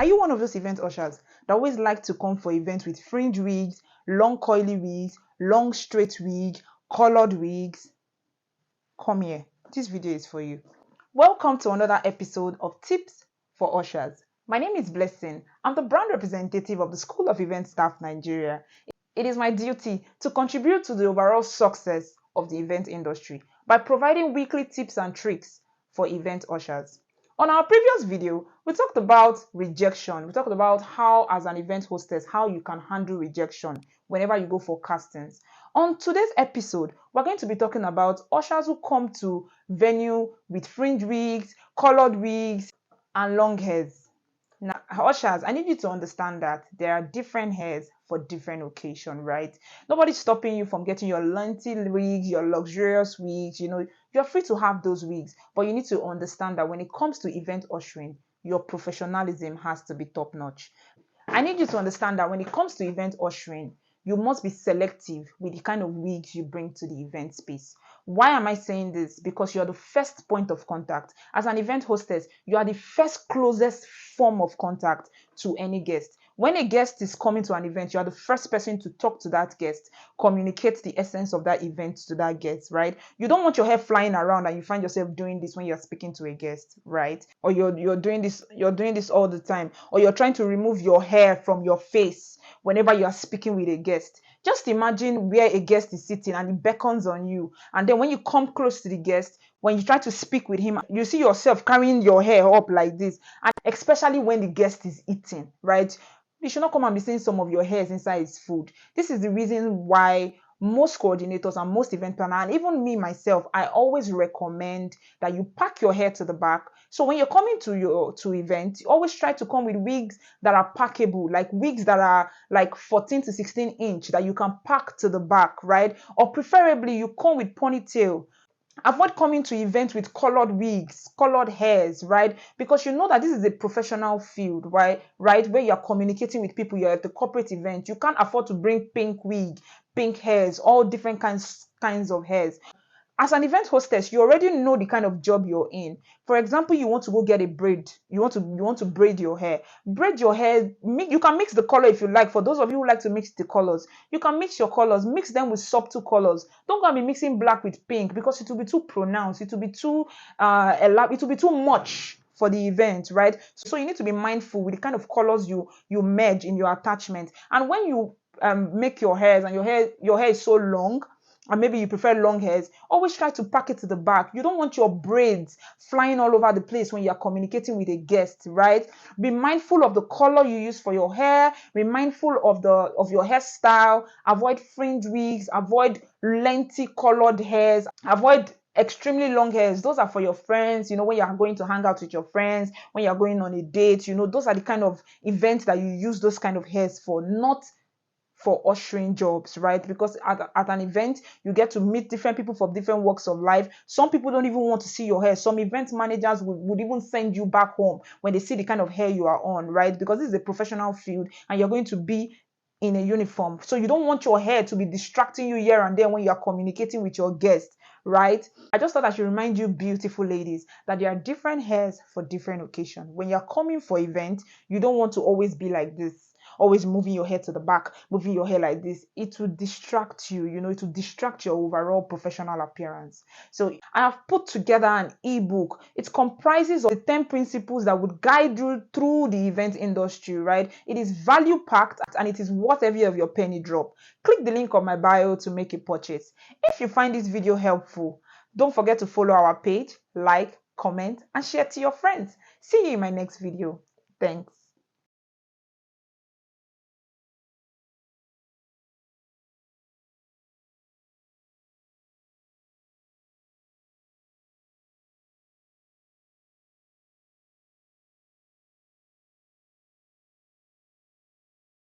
you one of those event ushers that always like to come for events with fringe wigs, long coily wigs, long straight wig, colored wigs? Come here. This video is for you. Welcome to another episode of Tips for Ushers. My name is Blessing. I'm the brand representative of the School of Event Staff Nigeria. It is my duty to contribute to the overall success of the event industry by providing weekly tips and tricks for event ushers. On our previous video, we talked about rejection. We talked about how, as an event hostess, how you can handle rejection whenever you go for castings. On today's episode, we're going to be talking about ushers who come to venue with fringe wigs, colored wigs, and long hairs. Now, ushers, I need you to understand that there are different hairs for different occasion, right? Nobody's stopping you from getting your lengthy wigs, your luxurious wigs. You're free to have those wigs, but you need to understand that when it comes to event ushering, your professionalism has to be top notch. I need you to understand that when it comes to event ushering, you must be selective with the kind of wigs you bring to the event space. Why am I saying this? Because you're the first point of contact. As an event hostess, you are the first closest form of contact to any guest. When a guest is coming to an event, you are the first person to talk to that guest, communicate the essence of that event to that guest, right? You don't want your hair flying around and you find yourself doing this when you're speaking to a guest, right? Or you're doing this all the time, or you're trying to remove your hair from your face whenever you are speaking with a guest. Just imagine where a guest is sitting and he beckons on you, and then when you come close to the guest, when you try to speak with him, you see yourself carrying your hair up like this, and especially when the guest is eating, right? You should not come and be seeing some of your hairs inside his food. This is the reason why most coordinators and most event planners, and even me myself, I always recommend that you pack your hair to the back. So when you're coming to event, you always try to come with wigs that are packable, like wigs that are like 14 to 16 inch that you can pack to the back, right? Or preferably you come with ponytail. Avoid coming to events with colored wigs, colored hairs, right? Because you know that this is a professional field, right? Where you're communicating with people, you're at the corporate event. You can't afford to bring pink wig, pink hairs, all different kinds of hairs. As an event hostess, you already know the kind of job you're in. For example, you want to go get a braid. You want to braid your hair. Braid your hair. You can mix the color if you like. For those of you who like to mix the colors, you can mix your colors. Mix them with subtle colors. Don't go and be mixing black with pink because it will be too pronounced. It will be too it will be too much for the event, right? So you need to be mindful with the kind of colors you merge in your attachment. And when you make your hairs and your hair is so long, and maybe you prefer long hairs, always try to pack it to the back. You don't want your braids flying all over the place when you're communicating with a guest, right? Be mindful of the color you use for your hair. Be mindful of your hairstyle. Avoid fringe wigs. Avoid lengthy colored hairs. Avoid extremely long hairs. Those are for your friends, when you are going to hang out with your friends, when you're going on a date, those are the kind of events that you use those kind of hairs for, not for ushering jobs, right? Because at an event, you get to meet different people from different walks of life. Some people don't even want to see your hair. Some event managers would even send you back home when they see the kind of hair you are on, right? Because this is a professional field and you're going to be in a uniform. So you don't want your hair to be distracting you here and there when you're communicating with your guests, right? I just thought I should remind you, beautiful ladies, that there are different hairs for different occasions. When you're coming for event, you don't want to always be like this, always moving your hair to the back, moving your hair like this. It will distract you, it will distract your overall professional appearance. So I have put together an ebook. It comprises of the 10 principles that would guide you through the event industry, right? It is value packed and it is worth every of your penny drop. Click the link on my bio to make a purchase. If you find this video helpful, don't forget to follow our page, like, comment, and share to your friends. See you in my next video. Thanks.